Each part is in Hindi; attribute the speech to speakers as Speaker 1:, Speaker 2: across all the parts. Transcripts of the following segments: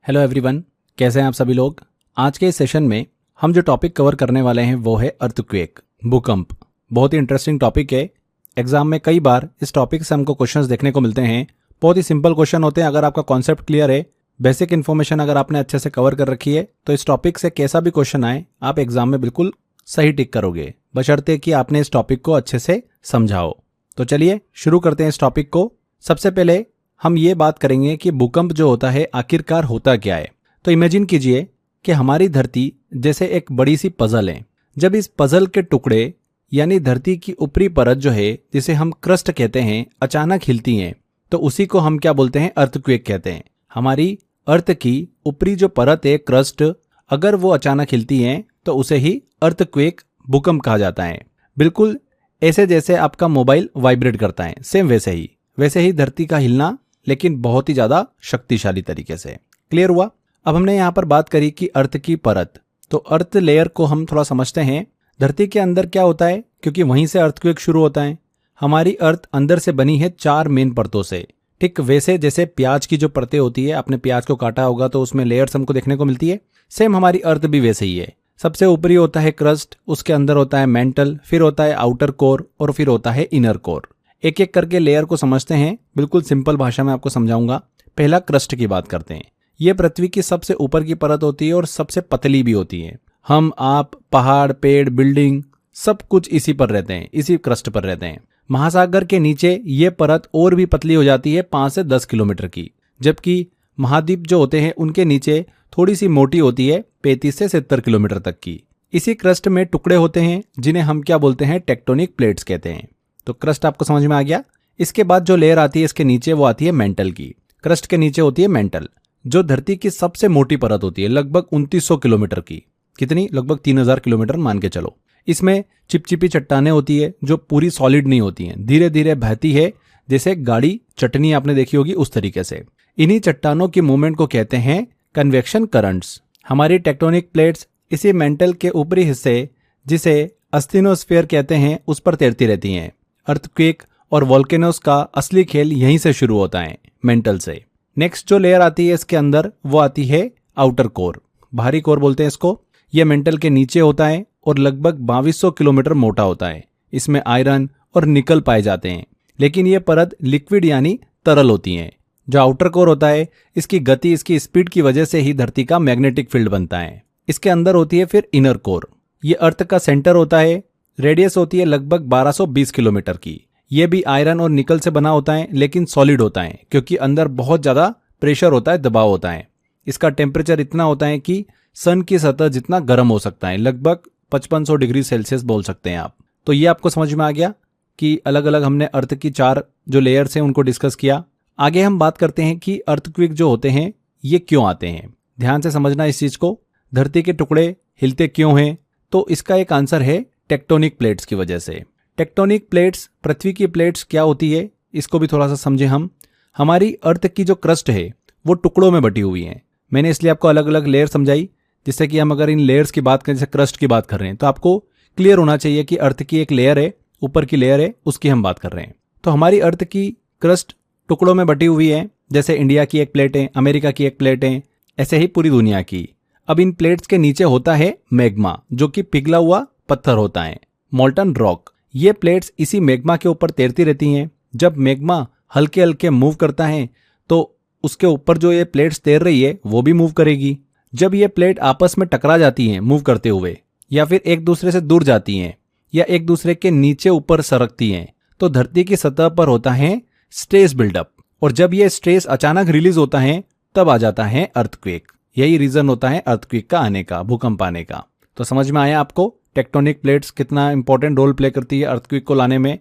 Speaker 1: हेलो एवरीवन, कैसे हैं आप सभी लोग। आज के इस सेशन में हम जो टॉपिक कवर करने वाले हैं वो है अर्थक्वेक, भूकंप। बहुत ही इंटरेस्टिंग टॉपिक है। एग्जाम में कई बार इस टॉपिक से हमको क्वेश्चंस देखने को मिलते हैं। बहुत ही सिंपल क्वेश्चन होते हैं। अगर आपका कॉन्सेप्ट क्लियर है, बेसिक इन्फॉर्मेशन अगर आपने अच्छे से कवर कर रखी है, तो इस टॉपिक से कैसा भी क्वेश्चन आए आप एग्जाम में बिल्कुल सही टिक करोगे, बशर्ते कि आपने इस टॉपिक को अच्छे से समझाओ। तो चलिए शुरू करते हैं इस टॉपिक को। सबसे पहले हम ये बात करेंगे कि भूकंप जो होता है आखिरकार होता क्या है। तो इमेजिन कीजिए कि हमारी धरती जैसे एक बड़ी सी पजल है। जब इस पजल के टुकड़े यानी धरती की ऊपरी परत जो है, जिसे हम क्रस्ट कहते हैं, अचानक हिलती हैं, तो उसी को हम क्या बोलते हैं, अर्थक्वेक कहते हैं। हमारी अर्थ की ऊपरी जो परत है, क्रस्ट, अगर वो अचानक हिलती है तो उसे ही अर्थक्वेक, भूकंप कहा जाता है। बिल्कुल ऐसे जैसे आपका मोबाइल वाइब्रेट करता है, सेम वैसे ही धरती का हिलना, लेकिन बहुत ही ज्यादा शक्तिशाली तरीके से। क्लियर हुआ। अब हमने यहाँ पर बात करी कि अर्थ की परत, तो अर्थ लेयर को हम थोड़ा समझते हैं। धरती के अंदर क्या होता है, क्योंकि वहीं से अर्थक्वेक शुरू होता है। हमारी अर्थ अंदर से बनी है 4 मेन परतों से। ठीक वैसे जैसे प्याज की जो परतें होती है, आपने प्याज को काटा होगा तो उसमें लेयर्स हमको देखने को मिलती है, सेम हमारी अर्थ भी वैसे ही है। सबसे ऊपरी होता है क्रस्ट, उसके अंदर होता है मेंटल, फिर होता है आउटर कोर और फिर होता है इनर कोर। एक एक करके लेयर को समझते हैं। बिल्कुल सिंपल भाषा में आपको समझाऊंगा। पहला क्रस्ट की बात करते हैं। यह पृथ्वी की सबसे ऊपर की परत होती है और सबसे पतली भी होती है। हम, आप, पहाड़, पेड़, बिल्डिंग, सब कुछ इसी पर रहते हैं, इसी क्रस्ट पर रहते हैं। महासागर के नीचे ये परत और भी पतली हो जाती है, 5 से 10 किलोमीटर की, जबकि महाद्वीप जो होते हैं उनके नीचे थोड़ी सी मोटी होती है, 35 से 70 किलोमीटर तक की। इसी क्रस्ट में टुकड़े होते हैं जिन्हें हम क्या बोलते हैं, टेक्टोनिक प्लेट्स कहते हैं। तो क्रस्ट आपको समझ में आ गया। इसके बाद जो लेयर आती है इसके नीचे, वो आती है मेंटल की। क्रस्ट के नीचे होती है मेंटल, जो धरती की सबसे मोटी परत होती है, लगभग 2900 किलोमीटर की। कितनी? लगभग 3000 किलोमीटर मान के चलो। इसमें चिपचिपी चट्टानें होती है जो पूरी सॉलिड नहीं होती हैं, धीरे धीरे बहती है, जैसे गाड़ी चटनी आपने देखी होगी उस तरीके से। इन्हीं चट्टानों की मूवमेंट को कहते हैं कन्वेक्शन करंट्स। हमारी टेक्टोनिक प्लेट्स इसी मेंटल के ऊपरी हिस्से, जिसे अस्थिनोस्फीयर कहते हैं, उस पर तैरती रहती हैं। अर्थक्वेक और वोल्केनोस का असली खेल यहीं से शुरू होता है, मेंटल से। नेक्स्ट जो लेयर आती है इसके अंदर, वो आती है आउटर कोर, बाहरी कोर बोलते हैं इसको। यह मेंटल के नीचे होता है और लगभग 2200 किलोमीटर मोटा होता है। इसमें आयरन और निकल पाए जाते हैं, लेकिन यह परत लिक्विड यानी तरल होती है। जो आउटर कोर होता है, इसकी गति, इसकी स्पीड की वजह से ही धरती का मैग्नेटिक फील्ड बनता है। इसके अंदर होती है फिर इनर कोर। यह अर्थ का सेंटर होता है, रेडियस होती है लगभग 1220 किलोमीटर की। यह भी आयरन और निकल से बना होता है, लेकिन सॉलिड होता है, क्योंकि अंदर बहुत ज्यादा प्रेशर होता है, दबाव होता है। इसका टेम्परेचर इतना होता है कि सन की सतह जितना गर्म हो सकता है, लगभग 5500 डिग्री सेल्सियस बोल सकते हैं आप। तो ये आपको समझ में आ गया कि अलग अलग हमने अर्थ की 4 जो लेयर्स हैं उनको डिस्कस किया। आगे हम बात करते हैं कि अर्थक्वेक जो होते हैं ये क्यों आते हैं। ध्यान से समझना इस चीज को। धरती के टुकड़े हिलते क्यों हैं? तो इसका एक आंसर है टेक्टोनिक प्लेट्स की वजह से। टेक्टोनिक प्लेट्स, पृथ्वी की प्लेट्स क्या होती है, इसको भी थोड़ा सा समझे हम। हमारी अर्थ की जो क्रस्ट है वो टुकड़ों में बटी हुई है। मैंने इसलिए आपको अलग अलग लेयर समझाई, जिससे कि हम अगर इन लेयर्स की बात करें, जैसे क्रस्ट की बात कर रहे हैं, तो आपको क्लियर होना चाहिए कि अर्थ की एक लेयर है, ऊपर की लेयर है, उसकी हम बात कर रहे हैं। तो हमारी अर्थ की क्रस्ट टुकड़ों में बटी हुई है, जैसे इंडिया की एक प्लेट है, अमेरिका की एक प्लेट है, ऐसे ही पूरी दुनिया की। अब इन प्लेट्स के नीचे होता है मैग्मा, जो कि पिघला हुआ पत्थर होता है, मोल्टन रॉक। ये प्लेट्स इसी मैग्मा के ऊपर तैरती रहती हैं। जब मैग्मा हल्के हल्के मूव करता है तो उसके ऊपर जो ये प्लेट्स तैर रही है वो भी मूव करेगी। जब ये प्लेट आपस में टकरा जाती हैं मूव करते हुए, या फिर एक दूसरे से दूर जाती हैं, या एक दूसरे के नीचे ऊपर सरकती हैं, तो धरती की सतह पर होता है स्ट्रेस बिल्डअप। और जब ये स्ट्रेस अचानक रिलीज होता है तब आ जाता है अर्थक्वेक। यही रीजन होता है अर्थक्वेक का आने का, भूकंप आने का। तो समझ में आया आपको टेक्टोनिक प्लेट्स कितना इंपॉर्टेंट रोल प्ले करती है अर्थक्वेक को लाने में।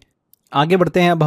Speaker 1: आगे बढ़ते हैं। अब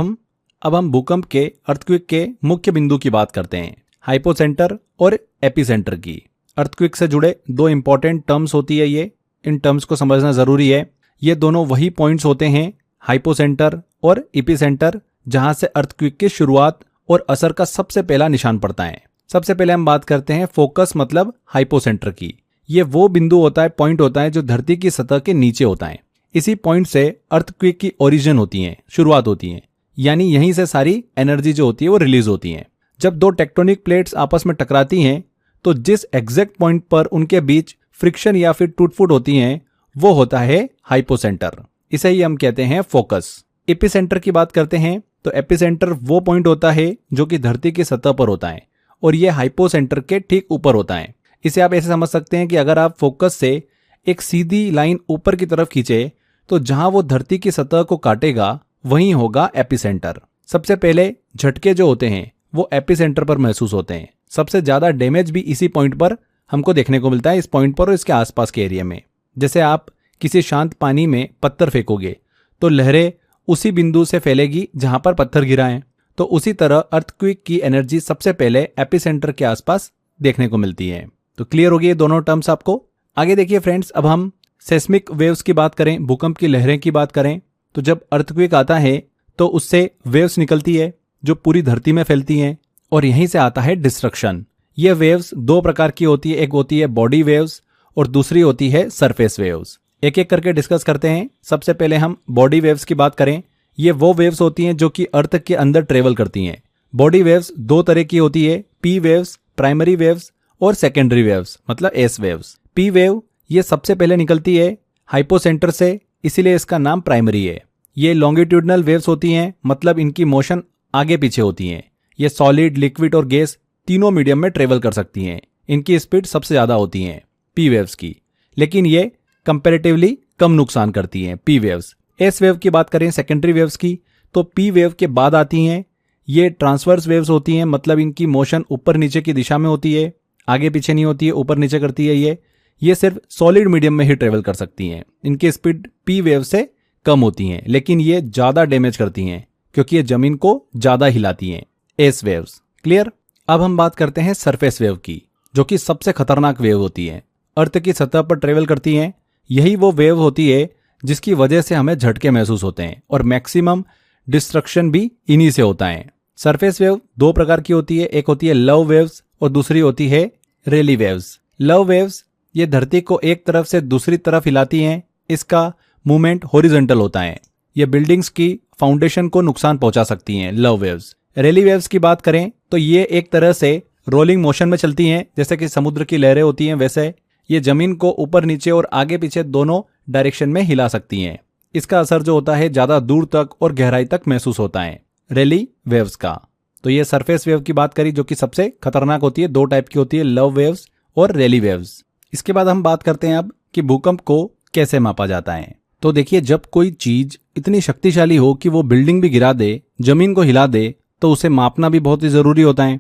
Speaker 1: हम भूकंप के, अर्थक्वेक के मुख्य बिंदु की बात करते हैं, हाइपोसेंटर और एपिसेंटर की। अर्थक्वेक से जुड़े 2 इंपॉर्टेंट टर्म्स होती है ये, इन टर्म्स को समझना जरूरी है। ये दोनों वही पॉइंट्स होते हैं, हाइपोसेंटर और एपिसेंटर, जहां से अर्थक्वेक की शुरुआत और असर का सबसे पहला निशान पड़ता है। सबसे पहले हम बात करते हैं फोकस मतलब हाइपोसेंटर की। ये वो बिंदु होता है, पॉइंट होता है, जो धरती की सतह के नीचे होता है। इसी पॉइंट से अर्थक्वेक की ओरिजिन होती है, शुरुआत होती है, यानी यहीं से सारी एनर्जी जो होती है वो रिलीज होती है। जब 2 टेक्टोनिक प्लेट्स आपस में टकराती हैं तो जिस एग्जैक्ट पॉइंट पर उनके बीच फ्रिक्शन या फिर टूट-फूट होती हैं वो होता है हाइपोसेंटर। इसे ही हम कहते हैं फोकस। एपिसेंटर की बात करते हैं तो एपिसेंटर वो पॉइंट होता है जो कि धरती की सतह पर होता है और ये हाइपोसेंटर के ठीक ऊपर होता है। इसे आप ऐसे समझ सकते हैं कि अगर आप फोकस से एक सीधी लाइन ऊपर की तरफ खींचे तो जहां वो धरती की सतह को काटेगा वहीं होगा एपिसेंटर। सबसे पहले झटके जो होते हैं वो एपिसेंटर पर महसूस होते हैं। सबसे ज्यादा डैमेज भी इसी पॉइंट पर हमको देखने को मिलता है, इस पॉइंट पर और इसके आसपास के एरिया में। जैसे आप किसी शांत पानी में पत्थर फेंकोगे तो लहरें उसी बिंदु से फैलेगी जहां पर पत्थर गिरा है। तो उसी तरह अर्थक्वेक की एनर्जी सबसे पहले एपिसेंटर के आसपास देखने को मिलती है। तो क्लियर हो गई ये दोनों टर्म्स आपको। आगे देखिए फ्रेंड्स, अब हम सेस्मिक वेव्स की बात करें, भूकंप की लहरें की बात करें, तो जब अर्थक्वेक आता है तो उससे वेव्स निकलती है जो पूरी धरती में फैलती हैं और यहीं से आता है डिस्ट्रक्शन। ये वेव्स दो प्रकार की होती है, एक होती है बॉडी वेव्स और दूसरी होती है सरफेस वेव्स। एक एक करके डिस्कस करते हैं। सबसे पहले हम बॉडी वेव्स की बात करें। ये वो वेव्स होती हैं जो कि अर्थ के अंदर ट्रेवल करती हैं। बॉडी वेव्स दो तरह की होती है, पी वेव्स, प्राइमरी वेव्स और सेकेंडरी वेव्स मतलब एस वेव्स। पी वेव ये सबसे पहले निकलती है हाइपोसेंटर से, इसीलिए इसका नाम प्राइमरी है। ये लॉन्गिट्यूडनल वेव्स होती हैं, मतलब इनकी मोशन आगे पीछे होती हैं। ये सॉलिड, लिक्विड और गैस तीनों मीडियम में ट्रेवल कर सकती हैं। इनकी स्पीड सबसे ज्यादा होती है पी वेव्स की, लेकिन ये कंपैरेटिवली कम नुकसान करती हैं पी वेव्स। एस वेव की बात करें सेकेंडरी वेव्स की, तो पी वेव के बाद आती हैं ये ट्रांसवर्स वेव्स होती हैं, मतलब इनकी मोशन ऊपर नीचे की दिशा में होती है, आगे पीछे नहीं होती है, ऊपर नीचे करती है। ये सिर्फ सॉलिड मीडियम में ही ट्रेवल कर सकती हैं। इनकी स्पीड पी वेव से कम होती हैं, लेकिन ये ज्यादा डैमेज करती हैं क्योंकि ये जमीन को ज्यादा हिलाती हैं। S waves clear. अब हम बात करते हैं सरफेस वेव की, जो कि सबसे खतरनाक वेव होती है, अर्थ की सतह पर ट्रेवल करती हैं। यही वो वेव होती है जिसकी वजह से हमें झटके महसूस होते हैं और मैक्सिमम डिस्ट्रक्शन भी इन्हीं से होता है। सरफेस वेव दो प्रकार की होती है, एक होती है लव वेव्स और दूसरी होती है रेली वेव्स। लव वेव्स ये धरती को एक तरफ से दूसरी तरफ हिलाती हैं। इसका मूवमेंट हॉरिजॉन्टल होता है। ये बिल्डिंग्स की फाउंडेशन को नुकसान पहुंचा सकती हैं लव वेव्स। रेली वेव्स की बात करें तो ये एक तरह से रोलिंग मोशन में चलती हैं, जैसे कि समुद्र की लहरें होती हैं वैसे ये जमीन को ऊपर नीचे और आगे पीछे दोनों डायरेक्शन में हिला सकती हैं। इसका असर जो होता है ज्यादा दूर तक और गहराई तक महसूस होता है रेली वेव्स का। तो ये सरफेस वेव की बात करी जो कि सबसे खतरनाक होती है, दो टाइप की होती है, लव वेव्स और रेली वेव्स। इसके बाद हम बात करते हैं अब कि भूकंप को कैसे मापा जाता है। तो देखिए, जब कोई चीज इतनी शक्तिशाली हो कि वो बिल्डिंग भी गिरा दे, जमीन को हिला दे, तो उसे मापना भी बहुत ही जरूरी होता है।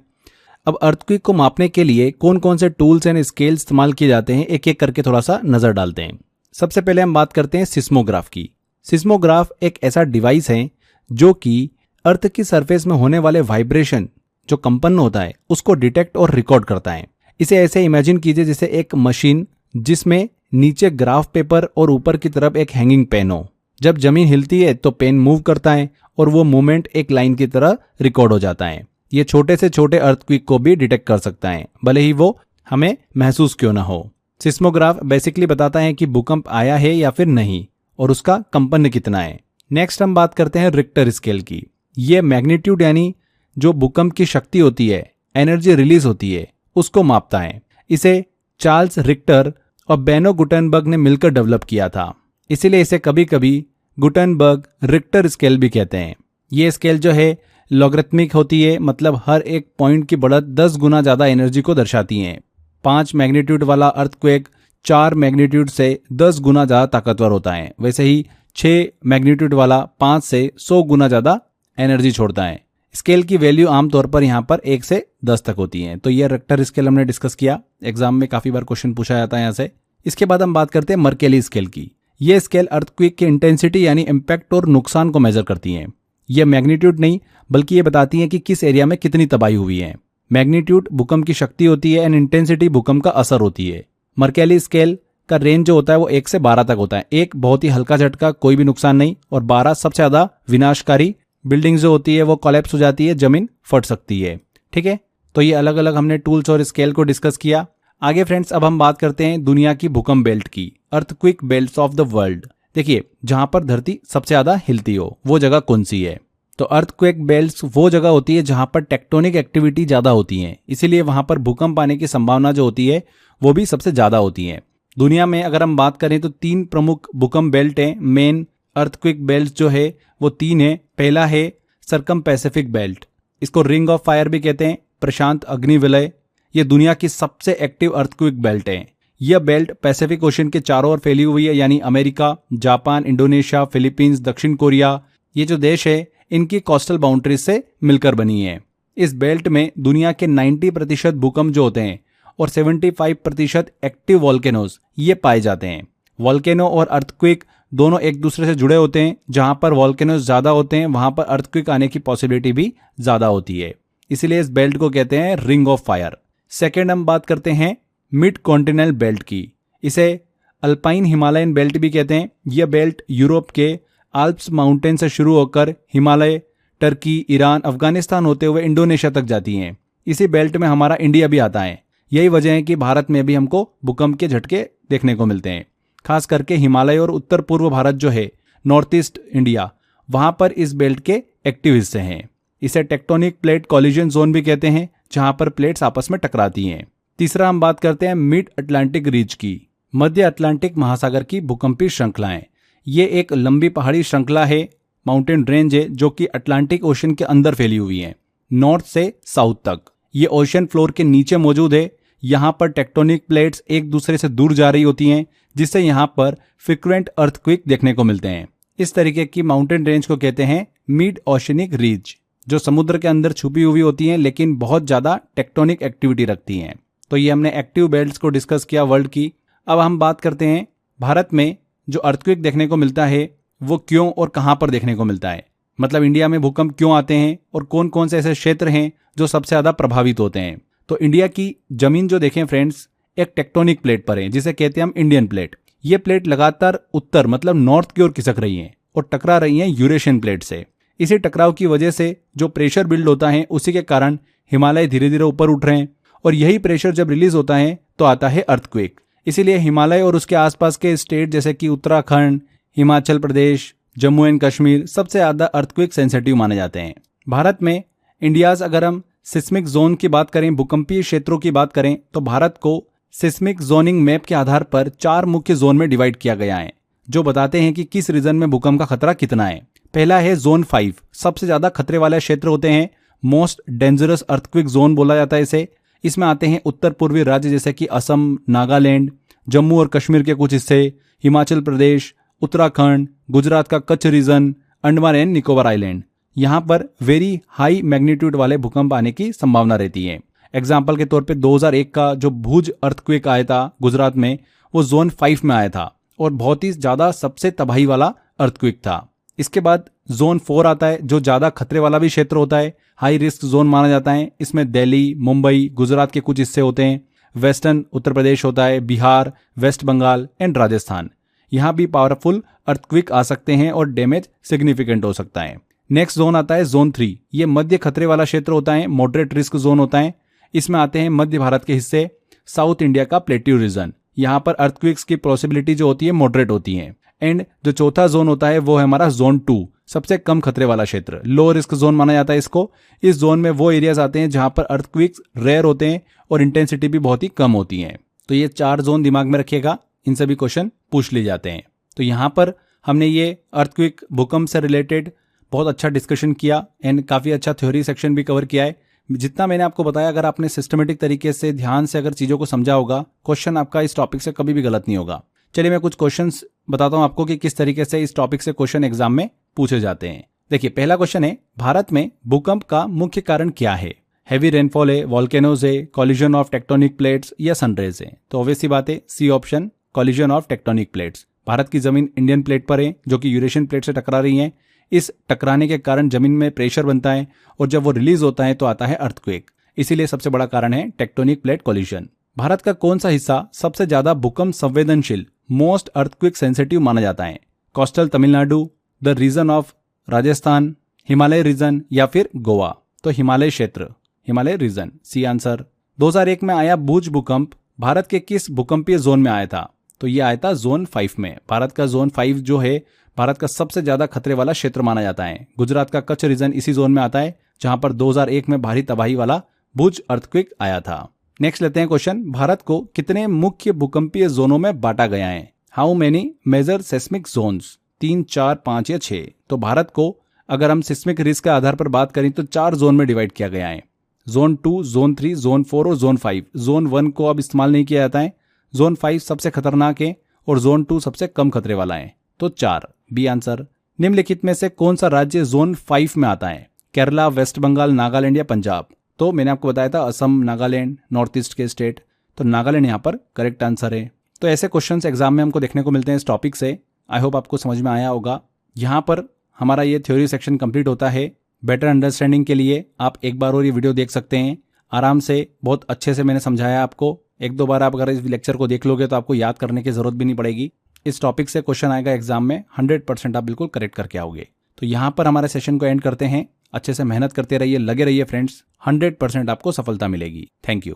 Speaker 1: अब अर्थक्वेक को मापने के लिए कौन कौन से टूल्स एंड स्केल इस्तेमाल किए जाते हैं, एक एक करके थोड़ा सा नजर डालते हैं। सबसे पहले हम बात करते हैं सिस्मोग्राफ की। सिस्मोग्राफ एक ऐसा डिवाइस है जो कि अर्थ की सरफेस में होने वाले वाइब्रेशन, जो कंपन होता है, उसको डिटेक्ट और रिकॉर्ड करता है। इसे ऐसे इमेजिन कीजिए जैसे एक मशीन जिसमें नीचे ग्राफ पेपर और ऊपर की तरफ एक हैंगिंग पेन हो। जब जमीन हिलती है तो पेन मूव करता है और वो मूवमेंट एक लाइन की तरह रिकॉर्ड हो जाता है। ये छोटे से छोटे अर्थक्वेक को भी डिटेक्ट कर सकता है, भले ही वो हमें महसूस क्यों ना हो। सिस्मोग्राफ बेसिकली बताता है कि भूकंप आया है या फिर नहीं और उसका कंपन कितना है। नेक्स्ट हम बात करते हैं रिक्टर स्केल की। ये मैग्नीट्यूड यानी जो भूकंप की शक्ति होती है, एनर्जी रिलीज होती है, उसको मापता है। इसे चार्ल्स रिक्टर और बेनो गुटेनबर्ग ने मिलकर डेवलप किया था, इसीलिए इसे कभी कभी गुटेनबर्ग रिक्टर स्केल भी कहते हैं। ये स्केल जो है लॉगरिथमिक होती है, मतलब हर एक पॉइंट की बढ़त 10 गुना ज्यादा एनर्जी को दर्शाती है। 5 मैग्नीट्यूड वाला अर्थक्वेक 4 मैग्नीट्यूड से 10 गुना ज्यादा ताकतवर होता है, वैसे ही 6 मैग्नीट्यूड वाला 5 से 100 गुना ज्यादा एनर्जी छोड़ता है। स्केल की वैल्यू आमतौर पर यहाँ पर 1 से 10 तक होती है। तो ये रिक्टर स्केल हमने डिस्कस किया, एग्जाम में काफी बार क्वेश्चन पूछा जाता है यहाँ से। इसके बाद हम बात करते हैं मर्केली स्केल की। ये स्केल अर्थक्वेक की इंटेंसिटी यानी इम्पैक्ट और नुकसान को मेजर करती है। ये मैग्नीट्यूड नहीं बल्कि ये बताती है कि किस एरिया में कितनी तबाही हुई है। मैग्नीट्यूड भूकंप की शक्ति होती है एंड इंटेंसिटी भूकंप का असर होती है। मर्केली स्केल का रेंज जो होता है वो 1 से 12 तक होता है। 1 बहुत ही हल्का झटका, कोई भी नुकसान नहीं, और 12 सबसे ज्यादा विनाशकारी, बिल्डिंग जो होती है वो कोलैप्स हो जाती है, जमीन फट सकती है। ठीक है, तो ये अलग अलग हमने टूल्स और स्केल को डिस्कस किया। आगे फ्रेंड्स अब हम बात करते हैं दुनिया की भूकंप बेल्ट की, earthquake belts of the world. देखिए, जहां पर धरती सबसे ज्यादा हिलती हो वो जगह कौन सी है। तो अर्थक्वेक बेल्ट्स वो जगह होती है जहां पर टेक्टोनिक एक्टिविटी ज़्यादा होती है, इसीलिए वहां पर भूकंप आने की संभावना जो होती है वो भी सबसे ज़्यादा होती है। दुनिया में अगर हम बात करें तो 3 प्रमुख भूकंप बेल्ट हैं। मेन अर्थक्वेक बेल्ट जो है वो 3 है। पहला है सरकम पैसिफिक बेल्ट, इसको रिंग ऑफ फायर भी कहते हैं, प्रशांत अग्नि विलय। ये दुनिया की सबसे एक्टिव अर्थक्वेक बेल्ट है। यह बेल्ट पैसिफिक ओशन के चारों ओर फैली हुई है, यानी अमेरिका, जापान, इंडोनेशिया, फिलीपींस, दक्षिण कोरिया, ये जो देश है इनकी कोस्टल बाउंड्रीज से मिलकर बनी है। इस बेल्ट में दुनिया के 90% भूकंप जो होते हैं और 75% एक्टिव वॉल्केनोज ये पाए जाते हैं। वॉल्केनो और अर्थक्वेक दोनों एक दूसरे से जुड़े होते हैं। जहां पर वॉल्केनोज ज्यादा होते हैं वहां पर अर्थक्वेक आने की पॉसिबिलिटी भी ज्यादा होती है, इसीलिए इस बेल्ट को कहते हैं रिंग ऑफ फायर। सेकेंड हम बात करते हैं मिड कॉन्टिनेंटल बेल्ट की। इसे अल्पाइन हिमालयन बेल्ट भी कहते हैं। यह बेल्ट यूरोप के आल्प्स माउंटेन से शुरू होकर हिमालय, टर्की, ईरान, अफगानिस्तान होते हुए इंडोनेशिया तक जाती हैं। इसी बेल्ट में हमारा इंडिया भी आता है। यही वजह है कि भारत में भी हमको भूकंप के झटके देखने को मिलते हैं। खास करके हिमालय और उत्तर पूर्व भारत जो है, नॉर्थ ईस्ट इंडिया, वहां पर इस बेल्ट के एक्टिव हिस्से हैं। इसे टेक्टोनिक प्लेट कॉलिजन जोन भी कहते हैं, जहां पर प्लेट्स आपस में टकराती हैं। तीसरा हम बात करते हैं मिड अटलांटिक रीज की। मध्य अटलांटिक महासागर की भूकंपीय श्रृंखलाएं। ये एक लंबी पहाड़ी श्रृंखला है, माउंटेन रेंज है, जो कि अटलांटिक ओशन के अंदर फैली हुई है, नॉर्थ से साउथ तक। ये ओशन फ्लोर के नीचे मौजूद है। यहाँ पर टेक्टोनिक प्लेट्स एक दूसरे से दूर जा रही होती हैं, जिससे यहाँ पर फ्रीक्वेंट अर्थक्वेक देखने को मिलते हैं। इस तरीके की माउंटेन रेंज को कहते हैं मिड ओशनिक रीज, जो समुद्र के अंदर छुपी हुई होती हैं लेकिन बहुत ज़्यादा टेक्टोनिक एक्टिविटी रखती हैं। तो ये हमने एक्टिव बेल्ट्स को डिस्कस किया वर्ल्ड की। अब हम बात करते हैं भारत में जो अर्थक्वेक देखने को मिलता है वो क्यों और कहां पर देखने को मिलता है। मतलब इंडिया में भूकंप क्यों आते हैं और कौन कौन से ऐसे क्षेत्र हैं जो सबसे ज्यादा प्रभावित होते हैं। तो इंडिया की जमीन जो देखें फ्रेंड्स, एक टेक्टोनिक प्लेट पर है, जिसे कहते हैं हम इंडियन प्लेट। ये प्लेट लगातार उत्तर मतलब नॉर्थ की ओर खिसक रही है और टकरा रही है यूरेशियन प्लेट से। इसी टकराव की वजह से जो प्रेशर बिल्ड होता है, उसी के कारण हिमालय धीरे धीरे ऊपर उठ रहे हैं, और यही प्रेशर जब रिलीज होता है तो आता है अर्थक्वेक। इसीलिए हिमालय और उसके आसपास के स्टेट जैसे कि उत्तराखंड, हिमाचल प्रदेश, जम्मू एंड कश्मीर सबसे ज़्यादा अर्थक्वेक सेंसिटिव माने जाते हैं। भारत में इंडियाज अगर हम सिस्मिक जोन की बात करें, भूकंपीय क्षेत्रों की बात करें, तो भारत को सिस्मिक जोनिंग मैप के आधार पर 4 मुख्य जोन में डिवाइड किया गया है, जो बताते हैं कि किस रीजन में भूकंप का खतरा कितना है। पहला है जोन 5, सबसे ज़्यादा खतरे वाले क्षेत्र होते हैं, मोस्ट डेंजरस अर्थक्वेक जोन बोला जाता है इसे। इसमें आते हैं उत्तर पूर्वी राज्य जैसे कि असम, नागालैंड, जम्मू और कश्मीर के कुछ हिस्से, हिमाचल प्रदेश, उत्तराखंड, गुजरात का Kutch region, Andaman and Nicobar island. यहाँ पर वेरी हाई मैग्नीट्यूड वाले भूकंप आने की संभावना रहती है। एग्जाम्पल के तौर पे 2001 का जो भुज अर्थक्वेक आया था गुजरात में, वो जोन 5 में आया था और बहुत ही ज़्यादा सबसे तबाही वाला अर्थक्वेक था। इसके बाद जोन 4 आता है, जो ज़्यादा खतरे वाला भी क्षेत्र होता है, हाई रिस्क जोन माना जाता है। इसमें दिल्ली, मुंबई, गुजरात के कुछ हिस्से होते हैं, वेस्टर्न उत्तर प्रदेश होता है, बिहार, वेस्ट बंगाल एंड राजस्थान। यहाँ भी पावरफुल अर्थक्वेक आ सकते हैं और डैमेज सिग्निफिकेंट हो सकता है। नेक्स्ट जोन आता है जोन 3। ये मध्य खतरे वाला क्षेत्र होता है, मॉडरेट रिस्क जोन होता है। इसमें आते हैं मध्य भारत के हिस्से, साउथ इंडिया का प्लेट्यू रीजन। यहाँ पर अर्थक्वेक्स की पॉसिबिलिटी जो होती है मॉडरेट होती है। एंड जो चौथा जोन होता है वो है हमारा जोन 2, सबसे कम खतरे वाला क्षेत्र, लो रिस्क जोन माना जाता है इसको। इस जोन में वो एरियाज आते हैं जहां पर अर्थक्वेक्स रेयर होते हैं और इंटेंसिटी भी बहुत ही कम होती है। तो ये 4 जोन दिमाग में रखिएगा, इनसे भी क्वेश्चन पूछ लिए जाते हैं। तो यहाँ पर हमने ये अर्थक्वेक भूकंप से रिलेटेड बहुत अच्छा डिस्कशन किया एंड काफ़ी अच्छा थ्योरी सेक्शन भी कवर किया है। जितना मैंने आपको बताया, अगर आपने सिस्टमेटिक तरीके से ध्यान से अगर चीज़ों को समझा होगा, क्वेश्चन आपका इस टॉपिक से कभी भी गलत नहीं होगा। चलिए मैं कुछ क्वेश्चंस बताता हूं आपको कि किस तरीके से इस टॉपिक से क्वेश्चन एग्जाम में पूछे जाते हैं। देखिए पहला क्वेश्चन है, भारत में भूकंप का मुख्य कारण क्या है? हैवी रेनफॉल है, वॉल्केनोज है, कॉलिजन ऑफ टेक्टोनिक प्लेट्स या सनरेज है? तो ऑब्वियस सी बात है C option, collision of tectonic plates. Bharat की जमीन इंडियन प्लेट पर है जो कि यूरेशियन प्लेट से टकरा रही है। इस टकराने के कारण जमीन में प्रेशर बनता है और जब वो रिलीज होता है तो आता है अर्थक्वेक। इसीलिए सबसे बड़ा कारण है टेक्टोनिक प्लेट कॉलिजन। भारत का कौन सा हिस्सा सबसे ज्यादा भूकंप संवेदनशील, मोस्ट अर्थक्वेक सेंसिटिव माना जाता है? Coastal Tamil Nadu, the region of Rajasthan, Himalaya region या फिर गोवा? तो हिमालय क्षेत्र, हिमालय रीजन सी आंसर। 2001 में आया भुज भूकंप भारत के किस भूकंपीय जोन में आया था? तो ये आया था जोन 5 में। भारत का जोन 5 जो है भारत का सबसे ज्यादा खतरे वाला क्षेत्र माना जाता है। गुजरात का कच्छ रीजन इसी जोन में आता है जहां पर 2001 में भारी तबाही वाला भुज अर्थक्वेक आया था। नेक्स्ट लेते हैं क्वेश्चन, भारत को कितने मुख्य भूकंपीय जोनों में बांटा गया है? How many major seismic zones? 3, 4, 5 या 6? तो भारत को अगर हम सिस्मिक रिस्क के आधार पर बात करें तो 4 जोन में डिवाइड किया गया है। जोन 2, जोन 3, जोन 4 और जोन 5। जोन 1 को अब इस्तेमाल नहीं किया जाता है। जोन 5 सबसे खतरनाक है और जोन 2 सबसे कम खतरे वाला है। तो 4 बी आंसर। निम्नलिखित में से कौन सा राज्य जोन 5 में आता है? केरला, वेस्ट बंगाल, नागालैंड या पंजाब? तो मैंने आपको बताया था असम, नागालैंड, नॉर्थ ईस्ट के स्टेट, तो नागालैंड यहाँ पर करेक्ट आंसर है। तो ऐसे क्वेश्चंस एग्जाम में हमको देखने को मिलते हैं इस टॉपिक से। आई होप आपको समझ में आया होगा। यहाँ पर हमारा ये थ्योरी सेक्शन कंप्लीट होता है। बेटर अंडरस्टैंडिंग के लिए आप एक बार और ये वीडियो देख सकते हैं आराम से, बहुत अच्छे से मैंने समझाया आपको। 1-2 बार आप अगर इस लेक्चर को देख लोगे तो आपको याद करने की जरूरत भी नहीं पड़ेगी। इस टॉपिक से क्वेश्चन आएगा एग्जाम में, 100% आप बिल्कुल करेक्ट करके आओगे। तो यहाँ पर हमारे सेशन को एंड करते हैं। अच्छे से मेहनत करते रहिए, लगे रहिए फ्रेंड्स, 100% आपको सफलता मिलेगी। Thank you.